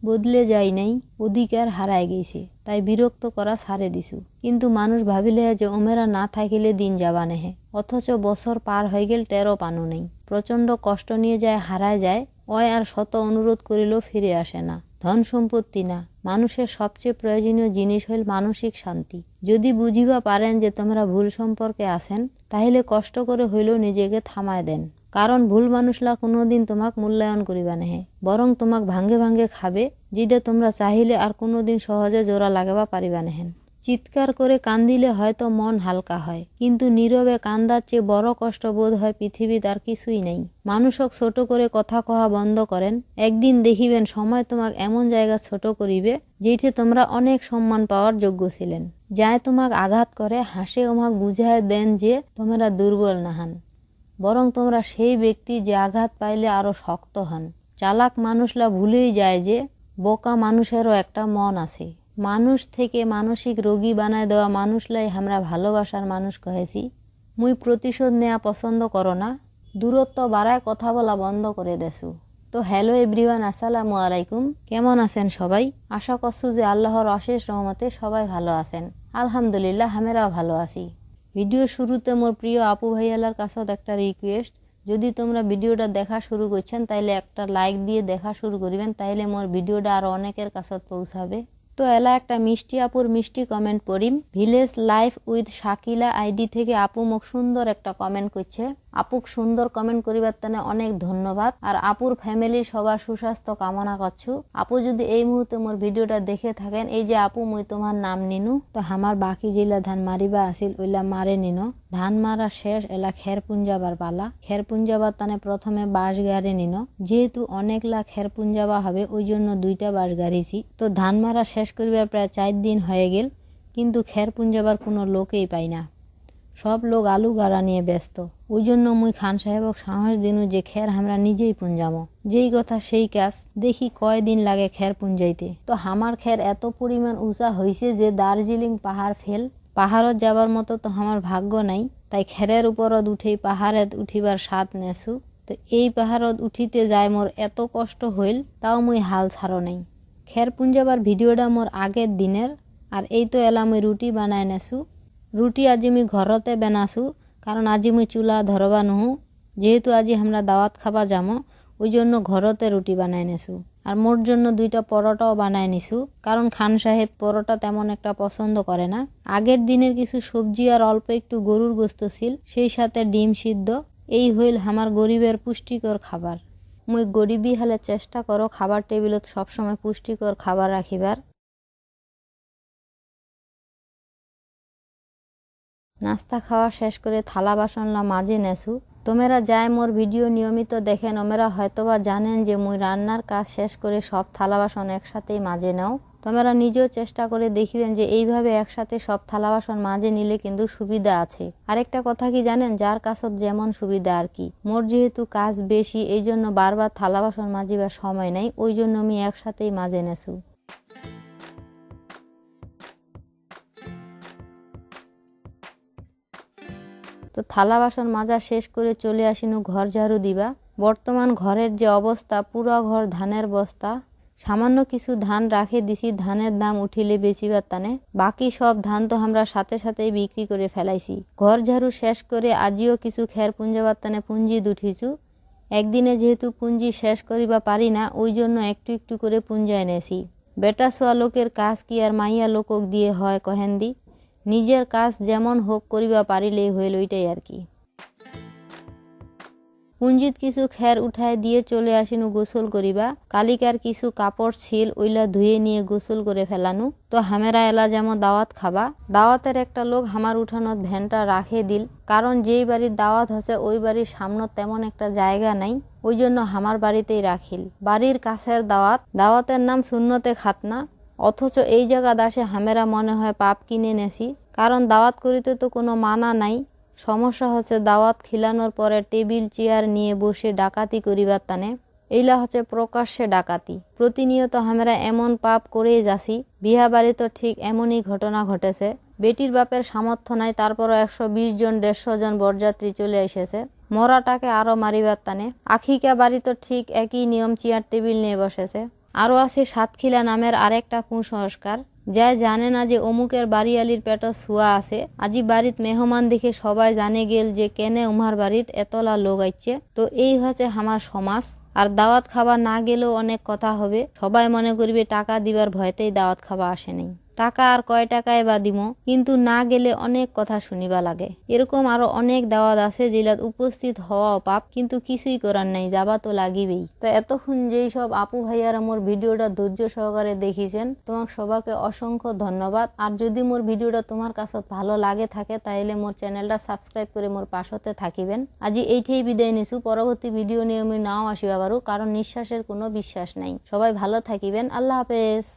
বদলে যাই নাই, অধিকার হারায় গেছে, তাই বিরক্ত করা ছাড়ে দিছু। কিন্তু মানুষ ভাবিলে যে ওমেরা না থাকিলে দিন যাবা নেহে, অথচ বছর পার হয়ে গেল টেরো পানো নেই। প্রচণ্ড কষ্ট নিয়ে যায় হারায় যায়, অয় আর শত অনুরোধ করিলেও ফিরে আসে না। ধন সম্পত্তি না, মানুষের সবচেয়ে প্রয়োজনীয় জিনিস হইল মানসিক শান্তি। যদি বুঝিবা পারেন যে তোমরা ভুল সম্পর্কে আছেন, তাহলে কষ্ট করে হইলেও নিজেকে থামায় দেন। কারণ ভুল মানুষলা কোনোদিন তোমাক মূল্যায়ন করিবা নেহে, বরং তোমাক ভাঙ্গে ভাঙ্গে খাবে, যেটা তোমরা চাহিলে আর কোনোদিন সহজে জোড়া লাগাবা পারিবা নেহেন। চিৎকার করে কান্দিলে হয়তো মন হালকা হয়, কিন্তু নীরবে কান্দার চেয়ে বড় কষ্ট বোধ হয় পৃথিবীতে আর কিছুই নেই। মানুষক ছোট করে কথা কহা বন্ধ করেন, একদিন দেখিবেন সময় তোমাক এমন জায়গা ছোট করিবে যেইঠে তোমরা অনেক সম্মান পাওয়ার যোগ্য ছিলেন। যায় তোমাক আঘাত করে হাসে ওমাক বুঝায় দেন যে তোমরা দুর্বল নাহান, বরং তোমরা সেই ব্যক্তি যে আঘাত পাইলে আরো শক্ত হন। চালাক মানুষলা ভুলেই যায় যে বোকা মানুষেরও একটা মন আছে। মানুষ থেকে মানসিক রোগী বানায় দেওয়া মানুষলাই আমরা ভালোবাসার মানুষ কহেছি। মুই প্রতিশোধ নেওয়া পছন্দ করো না, দূরত্ব বাড়ায় কথা বলা বন্ধ করে দেছু। তো হ্যালো এভরিওয়ান, আসসালামু আলাইকুম। কেমন আছেন সবাই? আশা করছো যে আল্লাহর অশেষ রহমতে সবাই ভালো আছেন। আলহামদুলিল্লাহ, আমরাও ভালো আছি। ভিডিও শুরুতে মোর প্রিয় আপু ভাইয়ালার কাছে একটা রিকোয়েস্ট, যদি তোমরা ভিডিওটা দেখা শুরু করছেন তাইলে একটা লাইক দিয়ে দেখা শুরু করিবেন, তাইলে মোর ভিডিওটা আরো অনেকের কাছে পৌঁছাবে। তো এলা একটা মিষ্টি আপুর মিষ্টি কমেন্ট পড়িম। Village life with Shakila ID থেকে আপু মুখ সুন্দর একটা কমেন্ট করছে। আপুক সুন্দর কমেন্ট করিবার তানে অনেক ধন্যবাদ, আর আপুর ফ্যামিলির সবার সুস্বাস্থ্য কামনা করছু। আপু যদি এই মুহূর্তে মোর ভিডিওটা দেখে থাকেন, এই যে আপু মুই তোমার নাম নিনু, তো আমার বাকি যেলা ধান মারিবা আসিল ওইলা মারে নিনো। ধান মারা শেষ, এলা খের পুঞ্জাবার পালা। খের পুঞ্জাবার তানে প্রথমে বাঁশ গাড়ি নিনো, যেহেতু অনেকলা খের পুঞ্জাবা হবে ওই জন্য 2টা বাঁশ গাড়িছি। তো ধান মারা শেষ করিবার প্রায় 4 দিন হয়ে গেল, কিন্তু খের পুঞ্জাবার কোনো লোকেই পাই না। সব লোক আলু গাড়া নিয়ে ব্যস্ত। ওই জন্য মুই খান সাহেবক সাহস দিনু যে খের আমরা নিজেই পুঞ্জামো। যেই কথা সেই কাজ, দেখি কয়দিন লাগে খের পুঞ্জাইতে। তো আমার খের এত পরিমাণ উঁচা হইছে যে দার্জিলিং পাহাড় ফেল। পাহাড়ত যাবার মতো তো আমার ভাগ্য নাই, তাই খেরের উপরত উঠেই পাহাড়ত উঠিবার স্বাদ নেছু। তো এই পাহাড়ত উঠিতে যায় মোর এত কষ্ট হইল, তাও মুই হাল ছাড়ো নাই। খের পুঞ্জাবার ভিডিওটা মোর আগের দিনের। আর এই তো এলা মুই রুটি বানায় নেছু। রুটি আজি মুই ঘরতে বানাছু, কারণ আজি মুই চুলা ধরবা নহু। যেহেতু আজি আমরা দাওয়াত খাবা যামো, ওই জন্য ঘরতে রুটি বানায় নেছু। আর মোর জন্য 2টা পরোটাও বানায় নিছু, কারণ খান সাহেব পরোটা তেমন একটা পছন্দ করে না। আগের দিনের কিছু সবজি আর অল্প একটু গরুর গোস্ত ছিল, সেই সাথে ডিম সিদ্ধ। এই হইল আমার গরিবের পুষ্টিকর খাবার। মুই গরিবই হলে চেষ্টা করো খাবার টেবিলত সবসময় পুষ্টিকর খাবার রাখিবার। নাস্তা খাওয়া শেষ করে থালা বাসনলা মাঝে নেছু। তোমরা যায় মোর ভিডিও নিয়মিত দেখেন, ওমেরা হয়তোবা জানেন যে মুই রান্নার কাজ শেষ করে সব থালা বাসন একসাথেই মাঝে নাও। তোমরা নিজেও চেষ্টা করে দেখিবেন যে এইভাবে একসাথে সব থালা বাসন মাঝে নিলে কিন্তু সুবিধা আছে। আরেকটা কথা কি জানেন, যার কাছত যেমন সুবিধা আর কি। মোর যেহেতু কাজ বেশি, এই জন্য বারবার থালা বাসন মাজিবার সময় নাই, ওই জন্য আমি একসাথেই মাঝে নেছু। তো থালা বাসন মাজা শেষ করে চলে আসিনু ঘর ঝাড়ু দিবা। বর্তমান ঘরের যে অবস্থা, পুরো ঘর ধানের বস্তা। সামান্য কিছু ধান রাখে দিছি ধানের দাম উঠিলে বেচিবার তানে, বাকি সব ধান তো আমরা সাথে সাথেই বিক্রি করে ফেলাইছি। ঘর ঝাড়ু শেষ করে আজিও কিছু খের পুঞ্জাবার তানে পুঞ্জি দুঠিছু। একদিনে যেহেতু পুঞ্জি শেষ করিবা পারি না, ওই জন্য একটু একটু করে পুঞ্জায় নেছি। বেটা ছোয়া লোকের কাজ কি আর মাইয়া লোকক দিয়ে হয় কহেন্দি? নিজের কাজ যেমন হোক করিবা পারিলেই হইল, ওইটাই আর কি। পুঞ্জিত কিছু খের উঠায় দিয়ে চলে আসিনু গোসল করিবা। কালিকার কিছু কাপড় ছিল, ওইলা ধুয়ে নিয়ে গোসল করে ফেলানু। তো হামেরা এলা যেমন দাওয়াত খাবা। দাওয়াতের একটা লোক আমার উঠানোর ভ্যানটা রাখে দিল, কারণ যেই বাড়ির দাওয়াত হচ্ছে ওই বাড়ির সামনে তেমন একটা জায়গা নাই, ওই জন্য আমার বাড়িতেই রাখিল। বাড়ির কাছের দাওয়াত, দাওয়াতের নাম সুন্নতে খাতনা। অথচ এই জায়গা দাসে হামেরা মনে হয় পাপ কিনে নেছি, কারণ দাওয়াত করিতে তো কোনো মানা নাই। সমস্যা হচ্ছে দাওয়াত খিলানোর পরে টেবিল চেয়ার নিয়ে বসে ডাকাতি করিবার তানে। এইলা হচ্ছে প্রকাশ্যে ডাকাতি। প্রতিনিয়ত আমরা এমন পাপ করেই যাচ্ছি। বিয়া বাড়ি তো ঠিক এমনই ঘটনা ঘটেছে। বেটির বাপের সামর্থ্য নাই, তারপরও 120 জন 150 জন বরযাত্রী চলে এসেছে মরাটাকে আরো মারিবার তানে। আখিকা বাড়ি তো ঠিক একই নিয়ম, চেয়ার টেবিল নিয়ে বসেছে। আরও আছে সাতখিলা নামের আরেকটা কুসংস্কার, যা জানে না যে অমুকের বাড়িয়ালির পেটে ছুয়া আছে। আজি বাড়িত মেহমান দেখে সবাই জানে গেল যে কেনে উমার বাড়িত এতলা লোক আইছে। তো এই হচ্ছে আমার সমাজ। আর দাওয়াত খাবা না গেলেও অনেক কথা হবে, সবাই মনে করবে টাকা দিবার ভয়তেই দাওয়াত খাবা আসে নাই। টাকা আর কয় টাকায় বা দিমো, কিন্তু না গেলে অনেক কথা শুনিবা লাগে। এরকম আরো অনেক দাওয়াত আছে যেগুলাত উপস্থিত হওয়াও পাপ, কিন্তু কিছুই করার নাই, যাবা তো লাগিবেই। তো এতক্ষণ যেই সব আপু ভাইয়ারা মোর ভিডিওটা ধৈর্য সহকারে দেখিছেন, তোমাক সবাইকে অসংখ্য ধন্যবাদ। আর যদি মোর ভিডিওটা তোমার কাছে ভালো লাগে থাকে তাইলে মোর চ্যানেলটা সাবস্ক্রাইব করে মোর পাশতে থাকিবেন। আজি এইটাই বিদায় নিছু, পরবর্তী ভিডিও নিয়ে আমি নাও আসিবা পারু, কারণ নিঃশ্বাসের কোনো বিশ্বাস নাই। সবাই ভালো থাকিবেন, আল্লাহ হাফেজ।